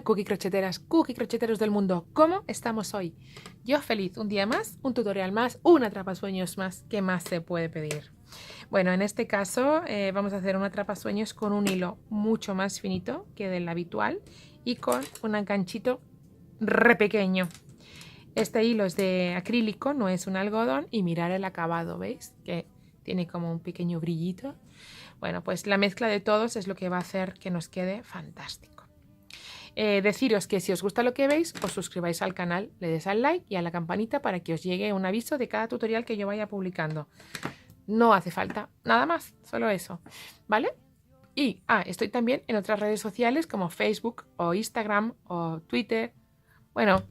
cookie crocheteras, cookie crocheteros del mundo, ¿cómo estamos hoy? Yo feliz, un día más, un tutorial más, un atrapasueños más, ¿qué más se puede pedir? Bueno, en este caso vamos a hacer un atrapasueños con un hilo mucho más finito que del habitual y con un ganchito re pequeño. Este hilo es de acrílico, no es un algodón, y mirar el acabado, ¿veis? Que tiene como un pequeño brillito. Bueno, pues la mezcla de todos es lo que va a hacer que nos quede fantástico. Deciros que si os gusta lo que veis, os suscribáis al canal, le des al like y a la campanita para que os llegue un aviso de cada tutorial que yo vaya publicando. No hace falta nada más, solo eso, ¿vale? Y estoy también en otras redes sociales como Facebook o Instagram o Twitter. Bueno,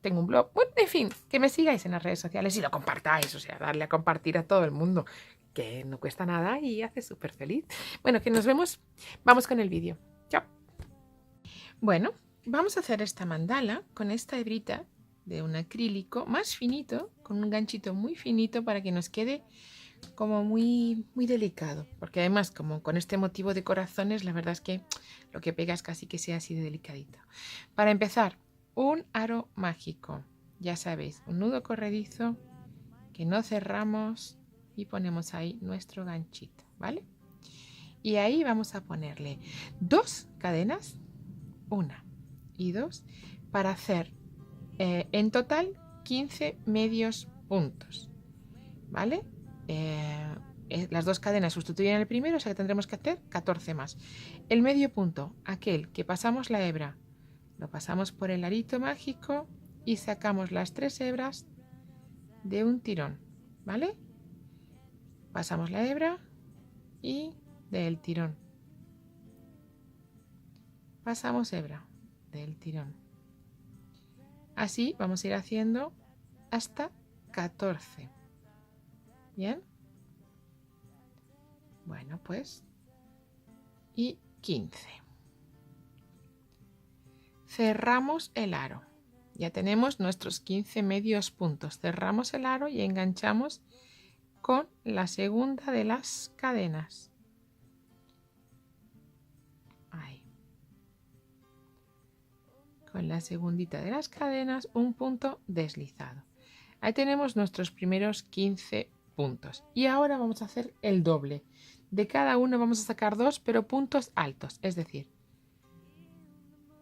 tengo un blog. Bueno, en fin, que me sigáis en las redes sociales y lo compartáis, o sea, darle a compartir a todo el mundo, que no cuesta nada y hace súper feliz. Bueno, que nos vemos. Vamos con el vídeo. Chao. Bueno, vamos a hacer esta mandala con esta hebrita de un acrílico más finito, con un ganchito muy finito para que nos quede como muy delicado, porque además como con este motivo de corazones, la verdad es que lo que pega es casi que sea así de delicadito. Para empezar, un aro mágico, ya sabéis, un nudo corredizo que no cerramos y ponemos ahí nuestro ganchito, ¿vale? Y ahí vamos a ponerle 2 cadenas, 1 y 2, para hacer en total 15 medios puntos, ¿vale? Las 2 cadenas sustituyen el primero, o sea que tendremos que hacer 14 más. El medio punto, aquel que pasamos la hebra, lo pasamos por el arito mágico y sacamos las 3 hebras de un tirón, ¿vale? Pasamos la hebra y del tirón. Pasamos hebra del tirón. Así vamos a ir haciendo hasta 14. ¿Bien? Bueno, pues. Y 15. Cerramos el aro. Ya tenemos nuestros 15 medios puntos. Cerramos el aro y enganchamos con la segunda de las cadenas. Ahí. Con la segundita de las cadenas, un punto deslizado. Ahí tenemos nuestros primeros 15 puntos. Y ahora vamos a hacer el doble. De cada uno vamos a sacar 2, pero puntos altos. Es decir,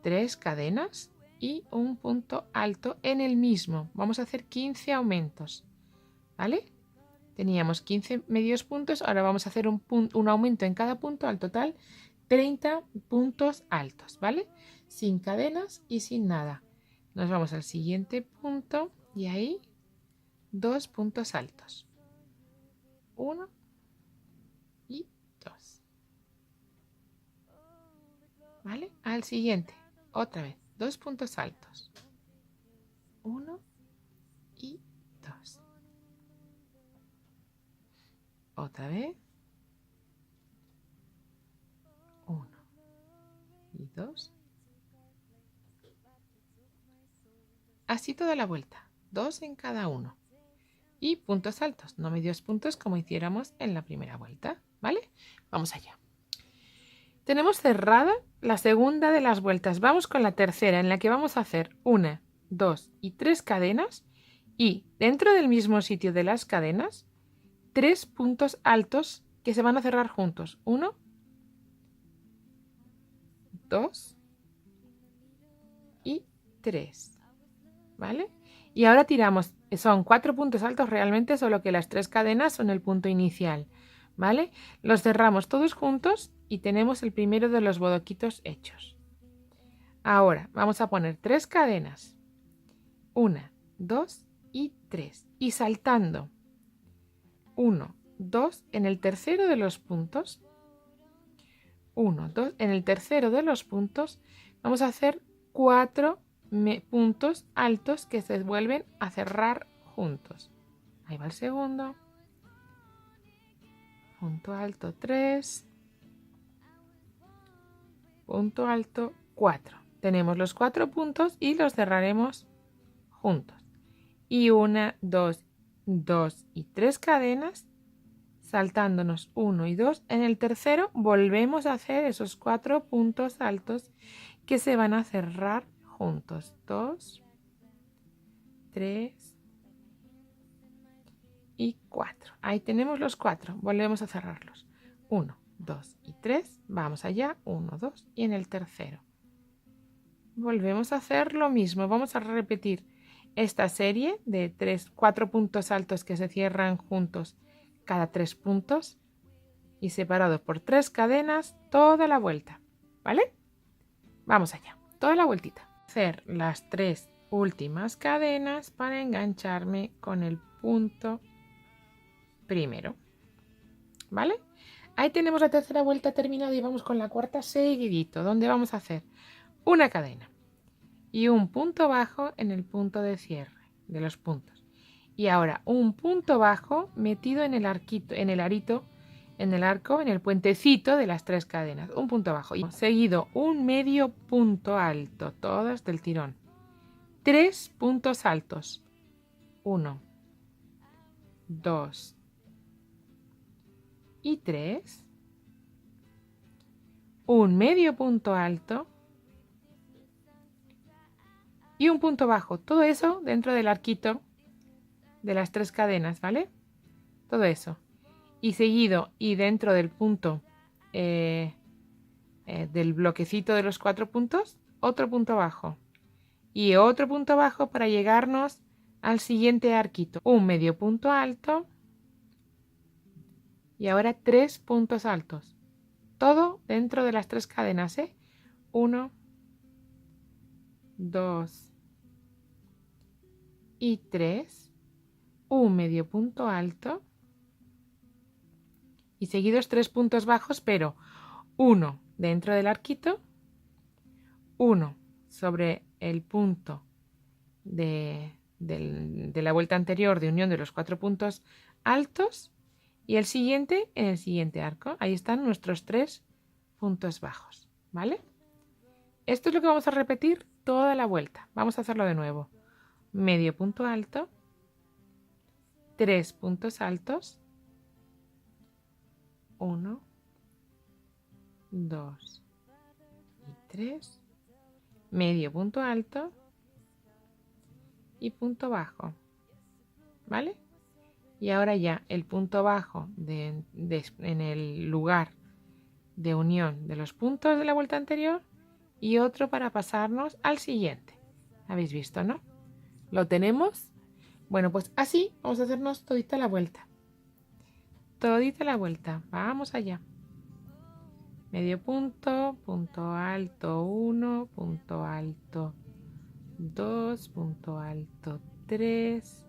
3 cadenas y un punto alto en el mismo. Vamos a hacer 15 aumentos. ¿Vale? Teníamos 15 medios puntos. Ahora vamos a hacer un aumento en cada punto. Al total, 30 puntos altos. ¿Vale? Sin cadenas y sin nada. Nos vamos al siguiente punto y ahí 2 puntos altos. 1 y 2. ¿Vale? Al siguiente, otra vez, 2 puntos altos. 1 y 2. Otra vez. 1 y 2. Así toda la vuelta. 2 en cada uno. Y puntos altos, no medios puntos como hiciéramos en la primera vuelta. ¿Vale? Vamos allá. Tenemos cerrada la segunda de las vueltas. Vamos con la tercera, en la que vamos a hacer 1, 2 y 3 cadenas. Y dentro del mismo sitio de las cadenas, 3 puntos altos que se van a cerrar juntos. 1, 2 y 3. ¿Vale? Y ahora tiramos, son 4 puntos altos realmente, solo que las 3 cadenas son el punto inicial. ¿Vale? Los cerramos todos juntos y tenemos el primero de los bodoquitos hechos. Ahora vamos a poner 3 cadenas. 1, 2 y 3. Y saltando 1, 2 en el tercero de los puntos. 1, 2 en el tercero de los puntos. Vamos a hacer 4 puntos altos que se vuelven a cerrar juntos. Ahí va el segundo. Punto alto 3. Punto alto 4. Tenemos los 4 puntos y los cerraremos juntos. Y 1, 2, 2 y 3 cadenas, saltándonos 1 y 2. En el tercero volvemos a hacer esos 4 puntos altos que se van a cerrar juntos. 2, 3 y 4. Ahí tenemos los 4. Volvemos a cerrarlos. 1, 2 y 3. Vamos allá. 1, 2 y en el tercero. Volvemos a hacer lo mismo. Vamos a repetir esta serie de 4 puntos altos que se cierran juntos cada 3 puntos y separados por 3 cadenas toda la vuelta. ¿Vale? Vamos allá. Toda la vueltita. Hacer las 3 últimas cadenas para engancharme con el punto primero. ¿Vale? Ahí tenemos la tercera vuelta terminada y vamos con la cuarta seguidito, donde vamos a hacer una cadena y un punto bajo en el punto de cierre de los puntos. Y ahora un punto bajo metido en el arquito, en el arito, en el arco, en el puentecito de las 3 cadenas. Un punto bajo. Y seguido un medio punto alto, todos del tirón. 3 puntos altos. 1, 2 y 3. Un medio punto alto. Y un punto bajo. Todo eso dentro del arquito de las 3 cadenas, ¿vale? Todo eso. Y seguido y dentro del punto del bloquecito de los 4 puntos, otro punto bajo. Y otro punto bajo para llegarnos al siguiente arquito. Un medio punto alto. Y ahora 3 puntos altos. Todo dentro de las 3 cadenas, ¿eh? 1, 2 y 3. Un medio punto alto. Y seguidos 3 puntos bajos, pero uno dentro del arquito, uno sobre el punto de la vuelta anterior de unión de los 4 puntos altos y el siguiente en el siguiente arco. Ahí están nuestros 3 puntos bajos, ¿vale? Esto es lo que vamos a repetir toda la vuelta. Vamos a hacerlo de nuevo. Medio punto alto, 3 puntos altos, 1, 2 y 3, medio punto alto y punto bajo, ¿vale? Y ahora ya el punto bajo en el lugar de unión de los puntos de la vuelta anterior y otro para pasarnos al siguiente. ¿Habéis visto, no? ¿Lo tenemos? Bueno, pues así vamos a hacernos todita la vuelta. Todita la vuelta. Vamos allá. Medio punto, punto alto 1, punto alto 2, punto alto 3,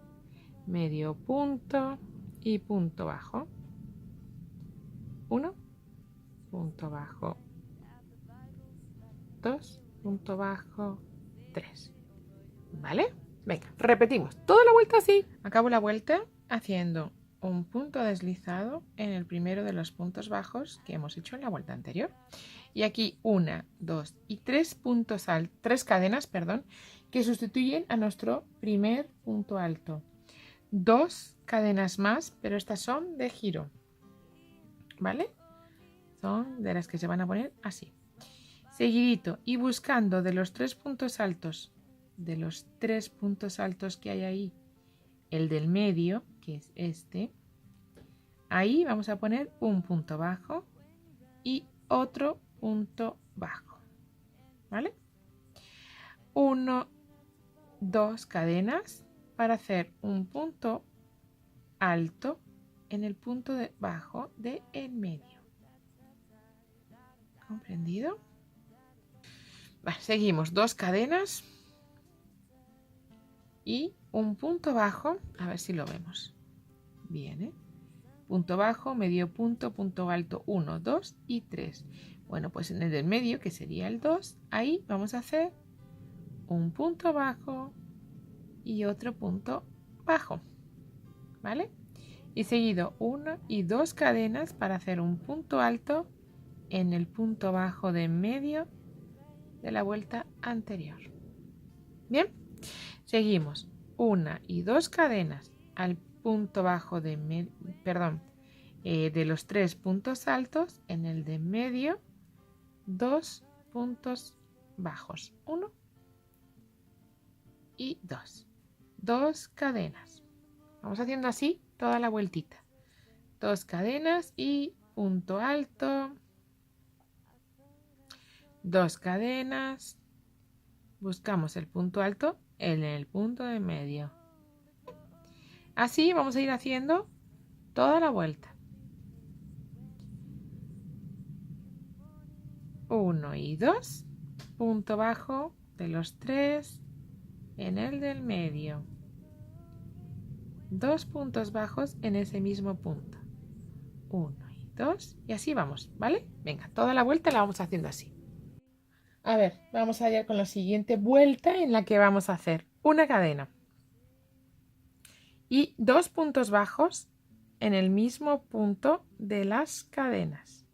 medio punto y punto bajo. 1, punto bajo 2, punto bajo 3. ¿Vale? Venga, repetimos toda la vuelta así. Acabo la vuelta haciendo un punto deslizado en el primero de los puntos bajos que hemos hecho en la vuelta anterior. Y aquí 1, 2 y 3 puntos altos, 3 cadenas, perdón, que sustituyen a nuestro primer punto alto. 2 cadenas más, pero estas son de giro, ¿vale? Son de las que se van a poner así. Seguidito y buscando de los 3 puntos altos, que hay ahí, el del medio, que es este, ahí vamos a poner un punto bajo y otro punto bajo, ¿vale? 1, 2 cadenas para hacer un punto alto en el punto de bajo del medio. ¿Comprendido? Vale, seguimos 2 cadenas y un punto bajo, a ver si lo vemos bien, ¿eh? Punto bajo, medio punto, punto alto 1, 2 y 3. Bueno, pues en el del medio, que sería el 2, ahí vamos a hacer un punto bajo y otro punto bajo, ¿vale? Y seguido 1 y 2 cadenas para hacer un punto alto en el punto bajo de medio de la vuelta anterior. Bien, seguimos 1 y 2 cadenas al punto bajo de los 3 puntos altos en el de medio, 2 puntos bajos. 1 y 2. 2 cadenas. Vamos haciendo así toda la vueltita. 2 cadenas y punto alto. 2 cadenas. Buscamos el punto alto en el punto de medio. Así vamos a ir haciendo toda la vuelta. 1 y 2. Punto bajo de los 3 en el del medio. 2 puntos bajos en ese mismo punto. 1 y 2. Y así vamos, ¿vale? Venga, toda la vuelta la vamos haciendo así. A ver, vamos allá con la siguiente vuelta en la que vamos a hacer una cadena y 2 puntos bajos en el mismo punto de las cadenas.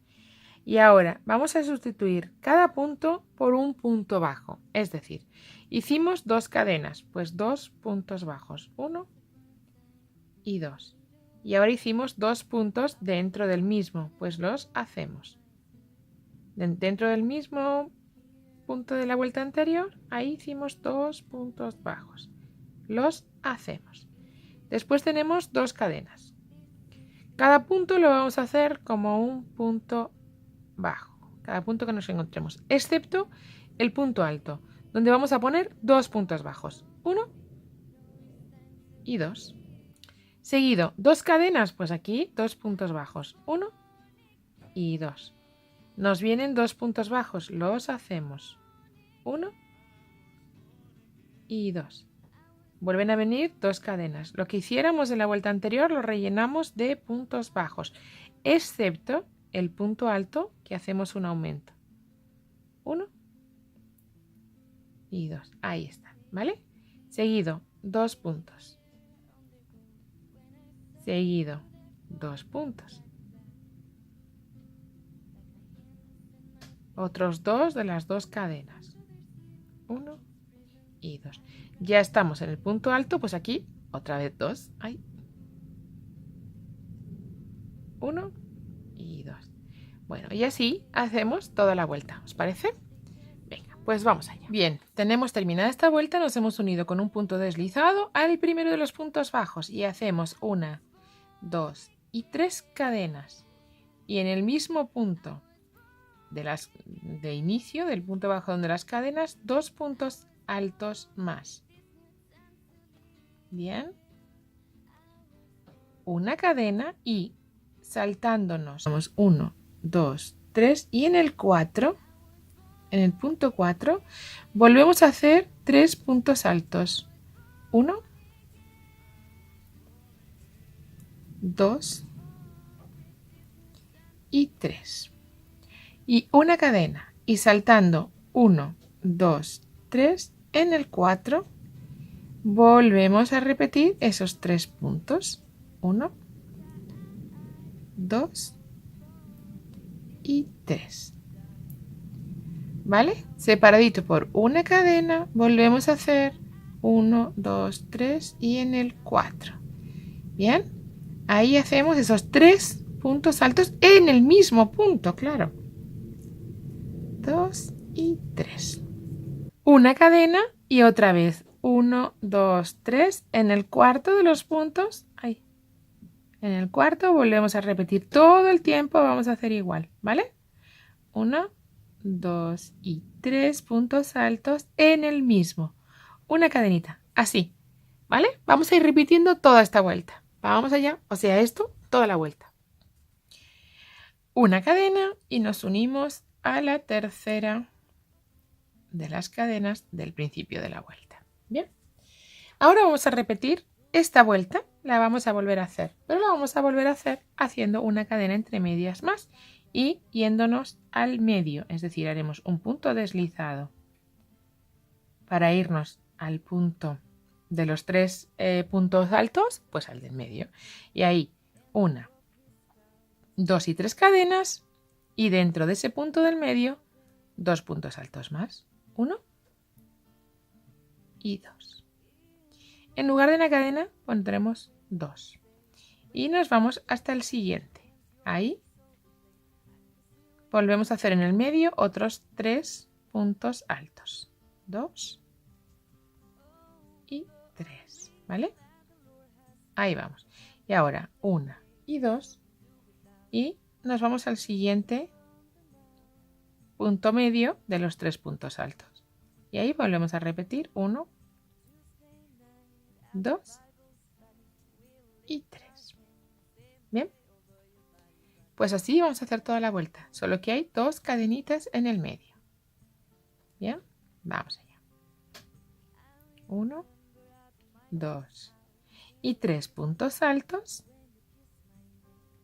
Y ahora vamos a sustituir cada punto por un punto bajo. Es decir, hicimos 2 cadenas, pues 2 puntos bajos. 1 y 2. Y ahora hicimos 2 puntos dentro del mismo, pues los hacemos. Dentro del mismo punto de la vuelta anterior, ahí hicimos 2 puntos bajos. Los hacemos. Después tenemos 2 cadenas. Cada punto lo vamos a hacer como un punto bajo. Cada punto que nos encontremos, excepto el punto alto, donde vamos a poner 2 puntos bajos. 1 y 2. Seguido, 2 cadenas, pues aquí 2 puntos bajos. 1 y 2. Nos vienen 2 puntos bajos, los hacemos. 1 y 2. Vuelven a venir 2 cadenas. Lo que hiciéramos en la vuelta anterior lo rellenamos de puntos bajos, excepto el punto alto que hacemos un aumento. 1 y 2. Ahí está, ¿vale? Seguido, 2 puntos. Seguido, 2 puntos. Otros 2 de las 2 cadenas. 1 y 2. Ya estamos en el punto alto, pues aquí otra vez 2. Ahí. 1 y 2. Bueno, y así hacemos toda la vuelta. ¿Os parece? Venga, pues vamos allá. Bien, tenemos terminada esta vuelta. Nos hemos unido con un punto deslizado al primero de los puntos bajos y hacemos 1, 2 y 3 cadenas. Y en el mismo punto de inicio, del punto bajo donde las cadenas, 2 puntos altos más. Bien. Una cadena y saltándonos. Vamos 1, 2, 3 y en el 4, en el punto 4, volvemos a hacer 3 puntos altos. 1, 2 y 3. Y una cadena y saltando 1, 2, 3 en el 4 volvemos a repetir esos 3 puntos. 1, 2 y 3. ¿Vale? Separadito por una cadena volvemos a hacer 1, 2, 3 y en el 4. Bien, ahí hacemos esos 3 puntos altos en el mismo punto, claro. 2 y 3. Una cadena y otra vez 1, 2, 3 en el cuarto de los puntos. Ahí. En el cuarto volvemos a repetir todo el tiempo, vamos a hacer igual, ¿vale? 1, 2 y 3 puntos altos en el mismo. Una cadenita, así, ¿vale? Vamos a ir repitiendo toda esta vuelta. Vamos allá, o sea, esto, toda la vuelta. Una cadena y nos unimos a la tercera de las cadenas del principio de la vuelta. Bien, ahora vamos a repetir esta vuelta, la vamos a volver a hacer, pero la vamos a volver a hacer haciendo una cadena entre medias más y yéndonos al medio, es decir, haremos un punto deslizado para irnos al punto de los 3 puntos altos, pues al del medio, y ahí 1, 2 y 3 cadenas y dentro de ese punto del medio 2 puntos altos más, 1 y 2. En lugar de una cadena pondremos 2 y nos vamos hasta el siguiente. Ahí volvemos a hacer en el medio otros 3 puntos altos. 2 y 3, ¿vale? Ahí vamos. Y ahora 1 y 2 y nos vamos al siguiente punto medio de los 3 puntos altos. Y ahí volvemos a repetir 1, 2 y 3. Bien. Pues así vamos a hacer toda la vuelta, solo que hay 2 cadenitas en el medio. Bien, vamos allá. 1, 2 y 3 puntos altos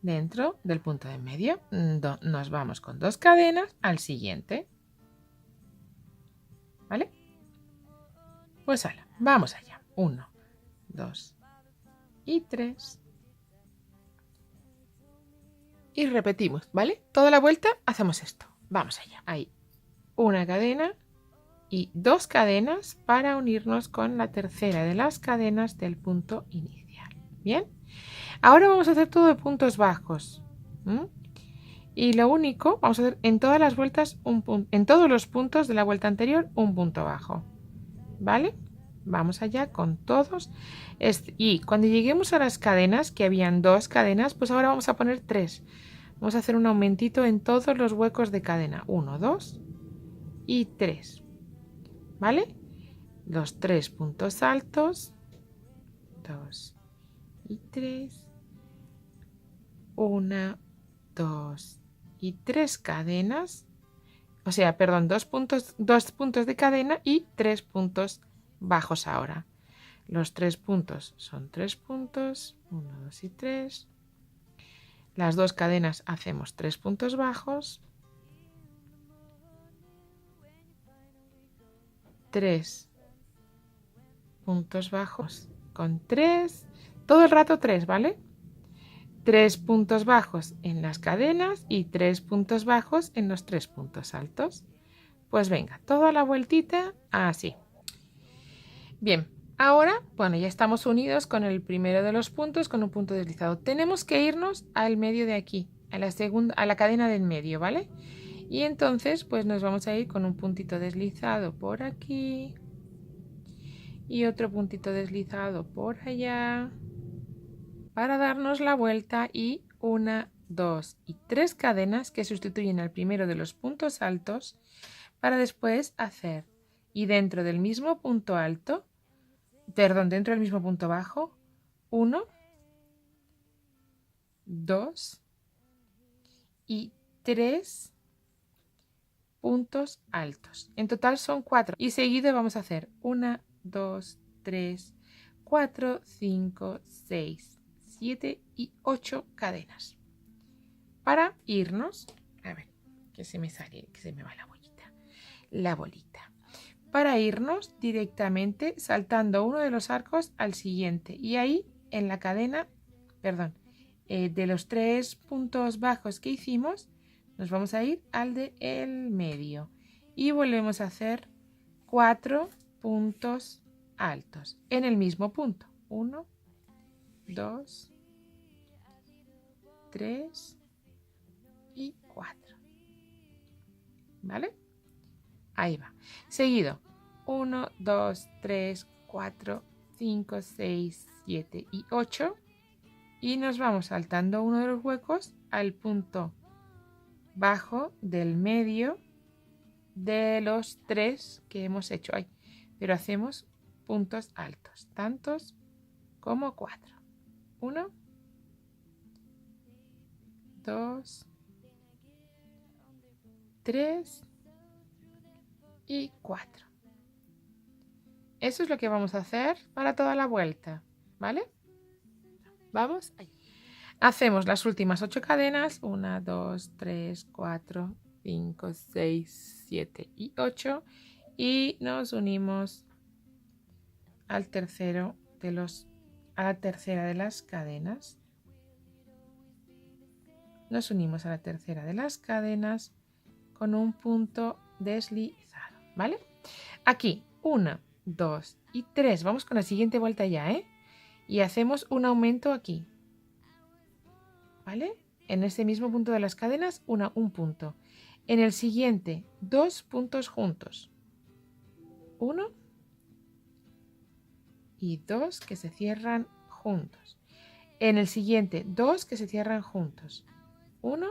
dentro del punto de medio. Nos vamos con 2 cadenas al siguiente. ¿Vale? Pues hala, vamos allá. 1, 2 y 3. Y repetimos, ¿vale? Toda la vuelta hacemos esto. Vamos allá. Hay una cadena y 2 cadenas para unirnos con la tercera de las cadenas del punto inicial. Bien. Ahora vamos a hacer todo de puntos bajos. Y lo único, vamos a hacer en todas las vueltas en todos los puntos de la vuelta anterior un punto bajo. ¿Vale? Vamos allá con todos. Y cuando lleguemos a las cadenas, que habían 2 cadenas, pues ahora vamos a poner 3. Vamos a hacer un aumentito en todos los huecos de cadena. 1, 2 y 3. ¿Vale? Los 3 puntos altos. 2 y 3. 1, 2 y 3 cadenas. O sea, perdón, 2 puntos de cadena y 3 puntos bajos ahora. Los 3 puntos son 3 puntos. 1, 2 y 3. Las 2 cadenas hacemos 3 puntos bajos. 3 puntos bajos con 3. Todo el rato 3, ¿vale? 3 puntos bajos en las cadenas y 3 puntos bajos en los 3 puntos altos. Pues venga, toda la vueltita así. Bien, ahora, bueno, ya estamos unidos con el primero de los puntos con un punto deslizado. Tenemos que irnos al medio de aquí, a la cadena del medio, ¿vale? Y entonces, pues nos vamos a ir con un puntito deslizado por aquí y otro puntito deslizado por allá para darnos la vuelta y 1, 2 y 3 cadenas que sustituyen al primero de los puntos altos para después hacer y dentro del mismo punto alto, perdón, dentro del mismo punto bajo, 1, 2 y 3 puntos altos. En total son 4 y seguido vamos a hacer 1, 2, 3, 4, 5, 6, 7 y 8 cadenas para irnos, a ver, que se me sale, que se me va la bolita, para irnos directamente saltando uno de los arcos al siguiente y ahí en la cadena, perdón, de los 3 puntos bajos que hicimos nos vamos a ir al de el medio y volvemos a hacer 4 puntos altos en el mismo punto. 1, 2, 3 y 4. ¿Vale? Ahí va. Seguido. 1, 2, 3, 4, 5, 6, 7 y 8. Y nos vamos saltando uno de los huecos al punto bajo del medio de los 3 que hemos hecho. Ay, pero hacemos puntos altos, tantos como 4. 1, 2, 3 y 4. Eso es lo que vamos a hacer para toda la vuelta, ¿vale? Vamos allá. Hacemos las últimas 8 cadenas, 1, 2, 3, 4, 5, 6, 7 y 8 y nos unimos al tercero a la tercera de las cadenas. Nos unimos a la tercera de las cadenas con un punto deslizado, ¿vale? Aquí 1, 2 y 3. Vamos con la siguiente vuelta ya, ¿eh? Y hacemos un aumento aquí, ¿vale? En ese mismo punto de las cadenas, un punto. En el siguiente, 2 puntos juntos. 1 y 2 que se cierran juntos. En el siguiente, 2 que se cierran juntos. 1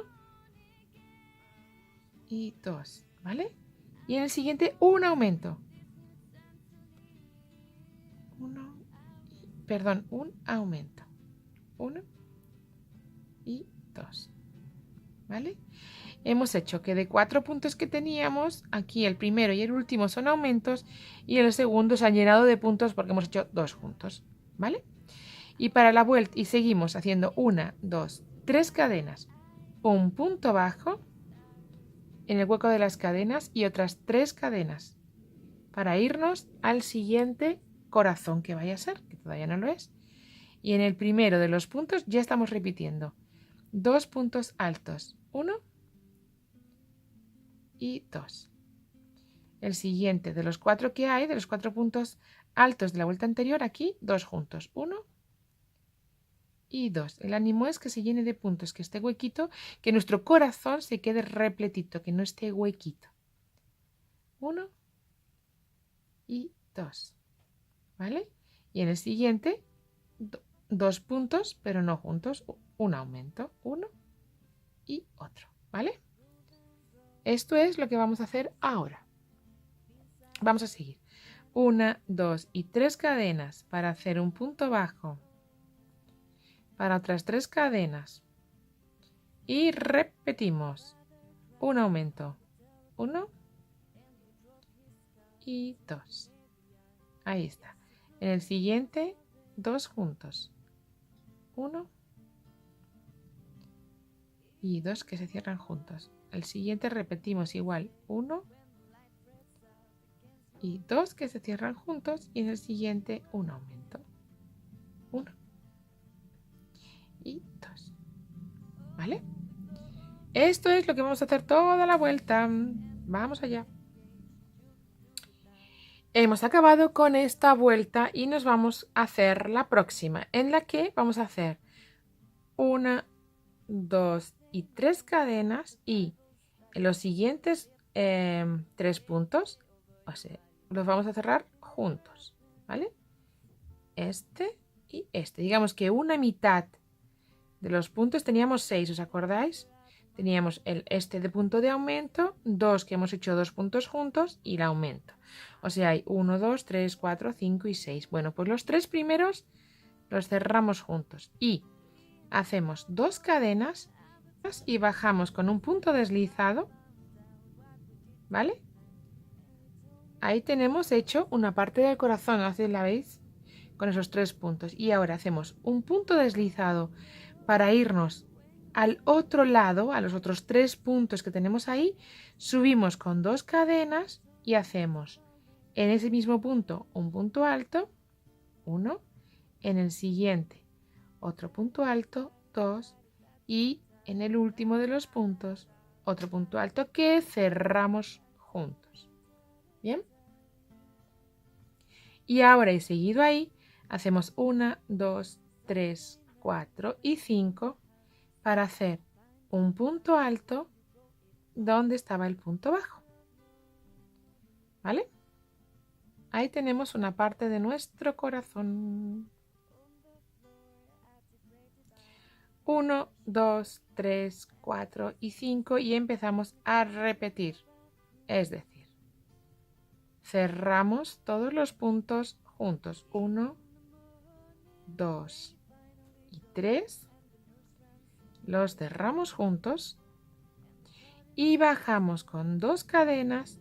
y 2, ¿vale? Y en el siguiente, un aumento. Un aumento. 1 y 2, ¿vale? Hemos hecho que de 4 puntos que teníamos, aquí el primero y el último son aumentos y el segundo se han llenado de puntos porque hemos hecho 2 juntos, ¿vale? Y para la vuelta, y seguimos haciendo 1, 2, 3 cadenas, un punto bajo en el hueco de las cadenas y otras 3 cadenas para irnos al siguiente corazón que vaya a ser, que todavía no lo es. Y en el primero de los puntos ya estamos repitiendo 2 puntos altos, 1 y 2. El siguiente de los 4 que hay, de los 4 puntos altos de la vuelta anterior, aquí 2 juntos, 1 y 2. El ánimo es que se llene de puntos, que esté huequito, que nuestro corazón se quede repletito, que no esté huequito. 1 y 2, ¿vale? Y en el siguiente, 2 puntos, pero no juntos, un aumento, 1 y otro, ¿vale? Esto es lo que vamos a hacer ahora. Vamos a seguir. 1, 2 y 3 cadenas para hacer un punto bajo. Para otras 3 cadenas. Y repetimos. Un aumento. 1 y 2. Ahí está. En el siguiente, 2 juntos. 1 y 2 que se cierran juntos. El siguiente repetimos igual. 1 y 2 que se cierran juntos. Y en el siguiente, un aumento. 1 y 2. ¿Vale? Esto es lo que vamos a hacer toda la vuelta. Vamos allá. Hemos acabado con esta vuelta y nos vamos a hacer la próxima, en la que vamos a hacer 1, 2 y 3 cadenas y en los siguientes 3 puntos, o sea, los vamos a cerrar juntos, ¿vale? Este y este. Digamos que una mitad de los puntos teníamos 6, ¿os acordáis? Teníamos este de punto de aumento, 2 que hemos hecho 2 puntos juntos y el aumento. O sea, hay 1, 2, 3, 4, 5 y 6. Bueno, pues los 3 primeros los cerramos juntos y hacemos 2 cadenas y bajamos con un punto deslizado, ¿vale? Ahí tenemos hecho una parte del corazón, así la veis, con esos 3 puntos. Y ahora hacemos un punto deslizado para irnos al otro lado, a los otros 3 puntos que tenemos ahí, subimos con 2 cadenas y hacemos en ese mismo punto un punto alto, 1, en el siguiente otro punto alto, 2, y en el último de los puntos otro punto alto que cerramos juntos. ¿Bien? Y ahora, y seguido ahí, hacemos 1, 2, 3, 4 y 5 para hacer un punto alto donde estaba el punto bajo. ¿Vale? Ahí tenemos una parte de nuestro corazón. 1, 2, 3, 4 y 5 y empezamos a repetir. Es decir, cerramos todos los puntos juntos. 1, 2 y 3. Los cerramos juntos y bajamos con 2 cadenas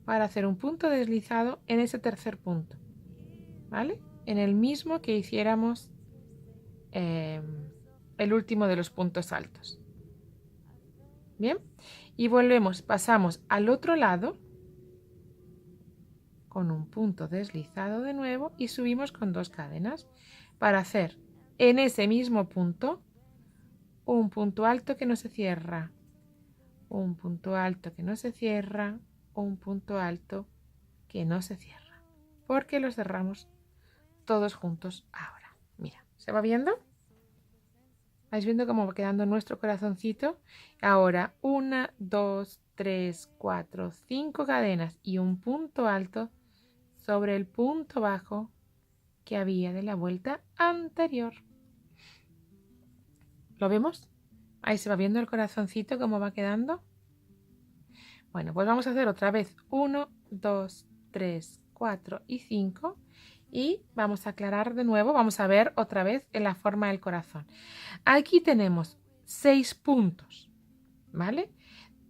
para hacer un punto deslizado en ese tercer punto, ¿vale? En el mismo que hiciéramos el último de los puntos altos. Bien, y volvemos, pasamos al otro lado con un punto deslizado de nuevo y subimos con 2 cadenas para hacer en ese mismo punto un punto alto que no se cierra, un punto alto que no se cierra, un punto alto que no se cierra, porque los cerramos todos juntos ahora. Mira, ¿se va viendo? ¿Vais viendo cómo va quedando nuestro corazoncito? Ahora 1, 2, 3, 4, 5 cadenas y un punto alto sobre el punto bajo que había de la vuelta anterior. ¿Lo vemos? Ahí se va viendo el corazoncito cómo va quedando. Bueno, pues vamos a hacer otra vez 1, 2, 3, 4 y 5 y vamos a aclarar de nuevo, vamos a ver otra vez en la forma del corazón. Aquí tenemos 6 puntos, ¿vale?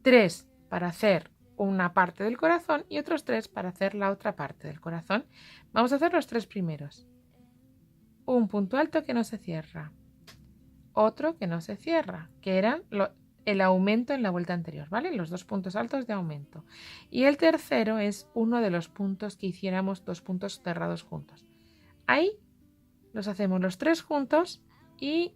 3 para hacer una parte del corazón y otros 3 para hacer la otra parte del corazón. Vamos a hacer los 3 primeros. Un punto alto que no se cierra, otro que no se cierra, que eran el aumento en la vuelta anterior, ¿vale? Los 2 puntos altos de aumento. Y el tercero es uno de los puntos que hiciéramos 2 puntos cerrados juntos. Ahí los hacemos los 3 juntos y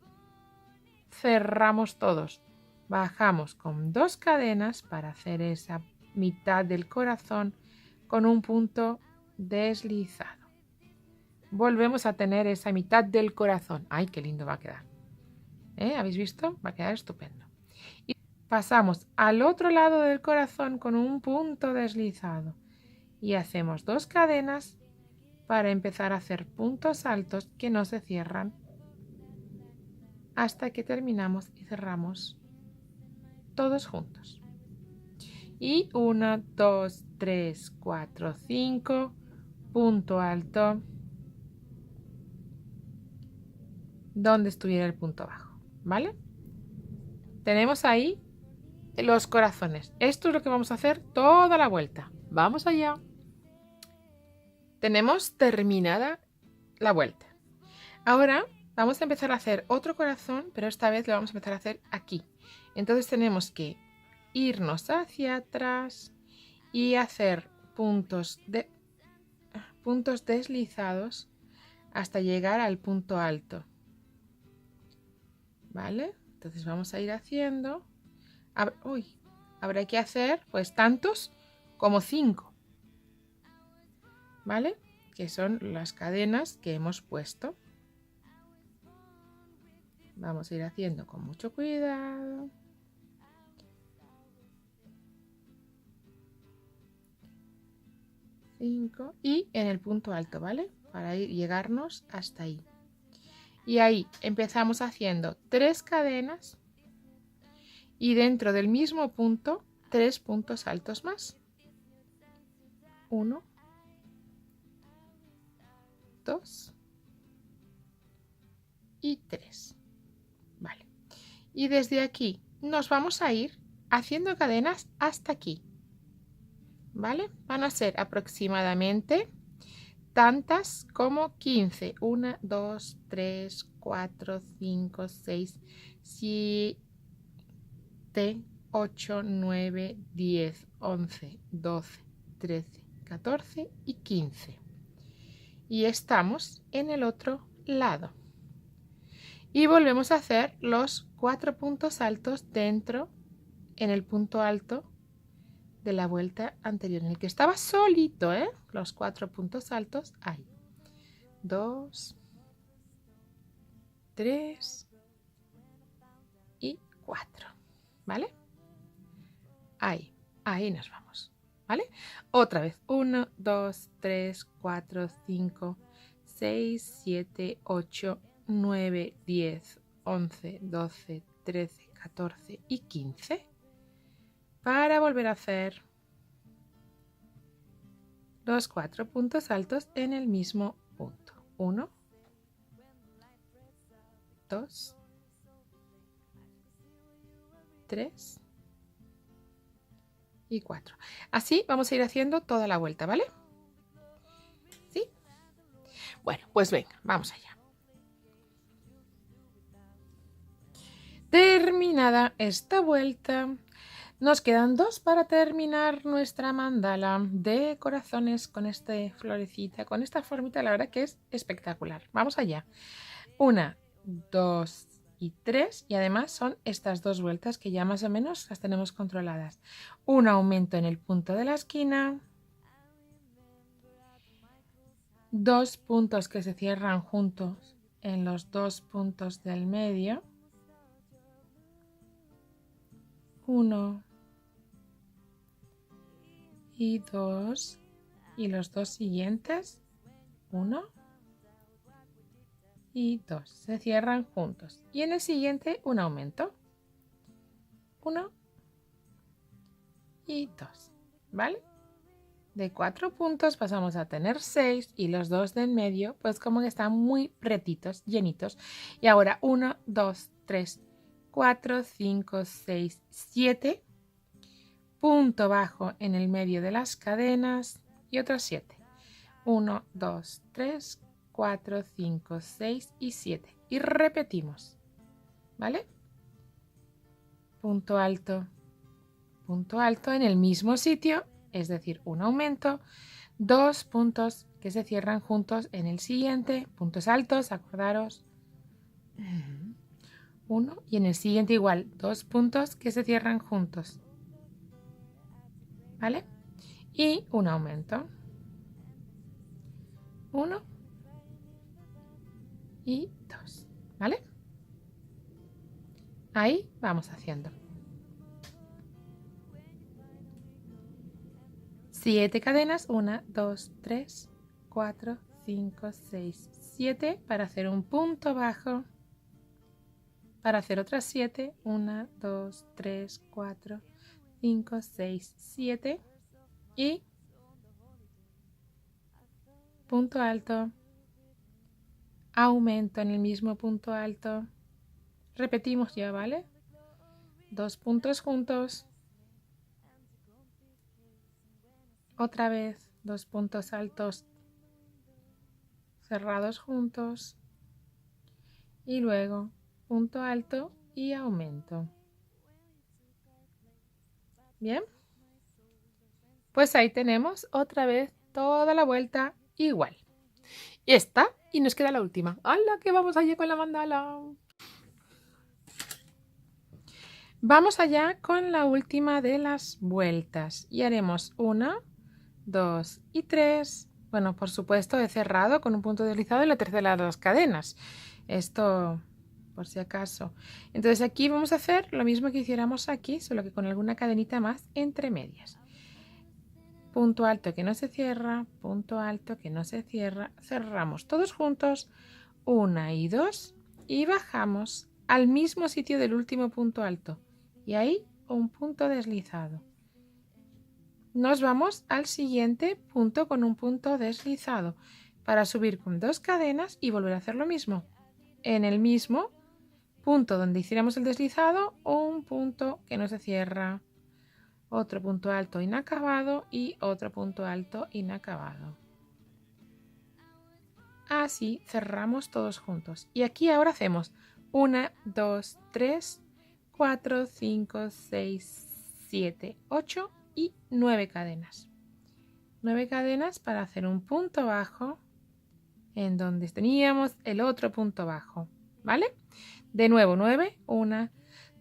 cerramos todos. Bajamos con 2 cadenas para hacer esa mitad del corazón con un punto deslizado. Volvemos a tener esa mitad del corazón. ¡Ay, qué lindo va a quedar! ¿Habéis visto? Va a quedar estupendo. Y pasamos al otro lado del corazón con un punto deslizado. Y hacemos 2 cadenas para empezar a hacer puntos altos que no se cierran hasta que terminamos y cerramos todos juntos. Y 1, 2, 3, 4, 5, punto alto donde estuviera el punto bajo, ¿vale? Tenemos ahí los corazones. Esto es lo que vamos a hacer toda la vuelta. Vamos allá. Tenemos terminada la vuelta. Ahora vamos a empezar a hacer otro corazón, pero esta vez lo vamos a empezar a hacer aquí. Entonces tenemos que irnos hacia atrás y hacer puntos deslizados hasta llegar al punto alto. ¿Vale? Entonces vamos a ir haciendo. Habrá que hacer pues tantos como 5. ¿Vale? Que son las cadenas que hemos puesto. Vamos a ir haciendo con mucho cuidado. Y en el punto alto, ¿vale? Para llegarnos hasta ahí. Y ahí empezamos haciendo 3 cadenas y dentro del mismo punto 3 puntos altos más. 1, 2 y 3. Vale. Y desde aquí nos vamos a ir haciendo cadenas hasta aquí. ¿Vale? Van a ser aproximadamente tantas como 15. 1, 2, 3, 4, 5, 6, 7, 8, 9, 10, 11, 12, 13, 14 y 15. Y estamos en el otro lado. Y volvemos a hacer los 4 puntos altos dentro, en el punto alto de la vuelta anterior, en el que estaba solito, los 4 puntos altos ahí. 2, 3 y 4, ¿vale? Ahí nos vamos, ¿vale? Otra vez, 1, 2, 3, 4, 5, 6, 7, 8, 9, 10, 11, 12, 13, 14 y 15. Para volver a hacer los 4 puntos altos en el mismo punto. 1, 2, 3 y 4. Así vamos a ir haciendo toda la vuelta, ¿vale? ¿Sí? Bueno, pues venga, vamos allá. Terminada esta vuelta, nos quedan 2 para terminar nuestra mandala de corazones con esta florecita, con esta formita, la verdad que es espectacular. Vamos allá. 1, 2 y 3, y además son estas 2 vueltas que ya más o menos las tenemos controladas. Un aumento en el punto de la esquina, 2 puntos que se cierran juntos en los 2 puntos del medio, 1, y 2 y los dos siguientes 1 y 2 se cierran juntos y en el siguiente un aumento 1 y 2, ¿vale? De 4 puntos pasamos a tener 6 y los dos de en medio pues como que están muy pretitos, llenitos. Y ahora 1, 2, 3, 4, 5, 6, 7. Punto bajo en el medio de las cadenas y otros 7. 1, 2, 3, 4, 5, 6 y 7. Y repetimos, ¿vale? Punto alto en el mismo sitio, es decir, un aumento, 2 puntos que se cierran juntos en el siguiente, puntos altos, acordaros, 1 y en el siguiente igual, 2 puntos que se cierran juntos, ¿vale? Y un aumento, 1 y 2, ¿vale? Ahí vamos haciendo. 7 cadenas, 1, 2, 3, 4, 5, 6, 7 para hacer un punto bajo, para hacer otras 7, 1, 2, 3, 4, 5, 6, 7 y punto alto, aumento en el mismo punto alto, repetimos ya, ¿vale? 2 puntos juntos, otra vez 2 puntos altos cerrados juntos y luego punto alto y aumento. Bien, pues ahí tenemos otra vez toda la vuelta igual. Y está, y nos queda la última. ¡Hala, que vamos allá con la mandala! Vamos allá con la última de las vueltas y haremos 1, 2 y 3. Bueno, por supuesto he cerrado con un punto deslizado en la tercera de las cadenas. Esto por si acaso. Entonces aquí vamos a hacer lo mismo que hiciéramos aquí, solo que con alguna cadenita más entre medias. Punto alto que no se cierra, punto alto que no se cierra, cerramos todos juntos, 1 y 2 y bajamos al mismo sitio del último punto alto y ahí un punto deslizado. Nos vamos al siguiente punto con un punto deslizado para subir con 2 cadenas y volver a hacer lo mismo. En el mismo punto donde hiciéramos el deslizado, un punto que no se cierra, otro punto alto inacabado y otro punto alto inacabado. Así cerramos todos juntos. Y aquí ahora hacemos 1, 2, 3, 4, 5, 6, 7, 8 y 9 cadenas. 9 cadenas para hacer un punto bajo en donde teníamos el otro punto bajo, ¿vale? De nuevo 9, 1,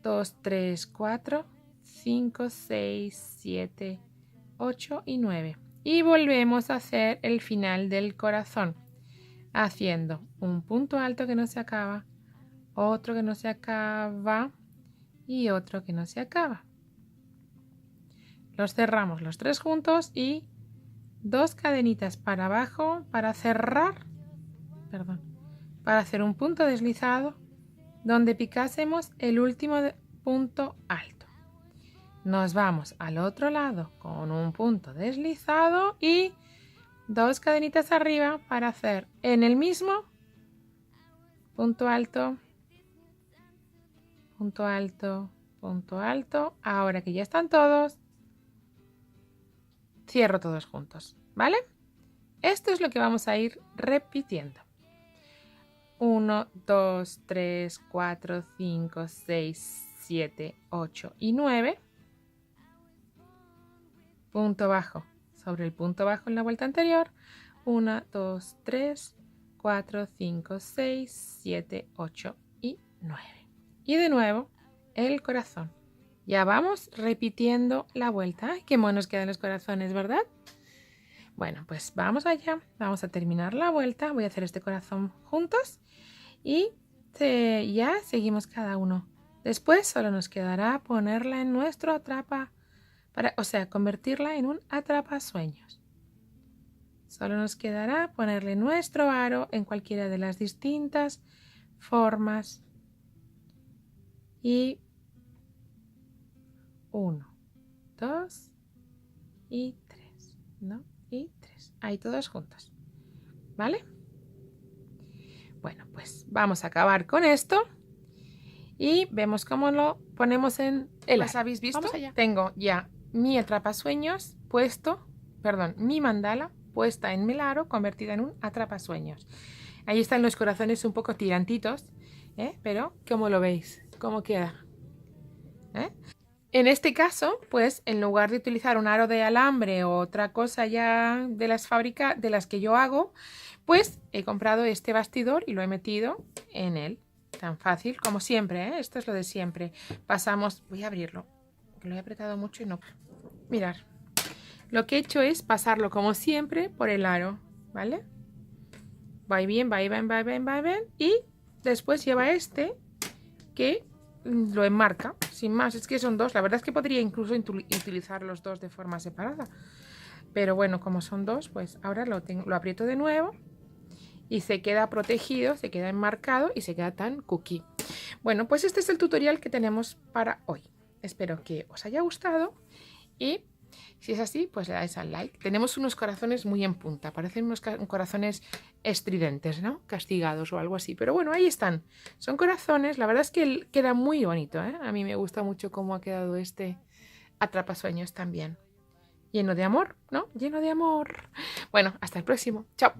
2, 3, 4, 5, 6, 7, 8 y 9. Y volvemos a hacer el final del corazón, haciendo un punto alto que no se acaba, otro que no se acaba y otro que no se acaba. Los cerramos los 3 juntos y 2 cadenitas para abajo para cerrar, para hacer un punto deslizado donde picásemos el último punto alto. Nos vamos al otro lado con un punto deslizado y 2 cadenitas arriba para hacer en el mismo punto alto, punto alto, punto alto. Ahora que ya están todos, cierro todos juntos, ¿vale? Esto es lo que vamos a ir repitiendo. 1, 2, 3, 4, 5, 6, 7, 8 y 9. Punto bajo sobre el punto bajo en la vuelta anterior. 1, 2, 3, 4, 5, 6, 7, 8 y 9. Y de nuevo el corazón. Ya vamos repitiendo la vuelta. ¡Ay, qué monos quedan los corazones!, ¿verdad? Bueno, pues vamos allá. Vamos a terminar la vuelta. Voy a hacer este corazón juntos y ya seguimos cada uno. Después solo nos quedará ponerla en nuestro atrapa o sea, convertirla en un atrapasueños. Solo nos quedará ponerle nuestro aro en cualquiera de las distintas formas. Y 1, 2 y 3, ¿no? Y 3. Ahí todos juntos. ¿Vale? Bueno, pues vamos a acabar con esto. Y vemos cómo lo ponemos en el aro. ¿Habéis visto? Vamos allá. Tengo ya mi atrapasueños puesto, perdón, mi mandala puesta en el aro, convertida en un atrapasueños. Ahí están los corazones un poco tirantitos, pero ¿cómo lo veis? ¿Cómo queda? En este caso, pues en lugar de utilizar un aro de alambre o otra cosa ya de las fábricas de las que yo hago, pues he comprado este bastidor y lo he metido en él. Tan fácil como siempre, esto es lo de siempre. Pasamos, voy a abrirlo, que lo he apretado mucho y no. Mirad, lo que he hecho es pasarlo como siempre por el aro, ¿vale? Va bien, va bien, va bien, va bien. Y después lleva este que lo enmarca, sin más. Es que son dos, la verdad es que podría incluso utilizar los dos de forma separada. Pero bueno, como son dos, pues ahora lo aprieto de nuevo. Y se queda protegido, se queda enmarcado y se queda tan cookie. Bueno, pues este es el tutorial que tenemos para hoy. Espero que os haya gustado y si es así, pues le dais al like. Tenemos unos corazones muy en punta, parecen unos corazones estridentes, ¿no? Castigados o algo así. Pero bueno, ahí están. Son corazones, la verdad es que queda muy bonito, ¿eh? A mí me gusta mucho cómo ha quedado este atrapasueños también. Lleno de amor, ¿no? Lleno de amor. Bueno, hasta el próximo. Chao.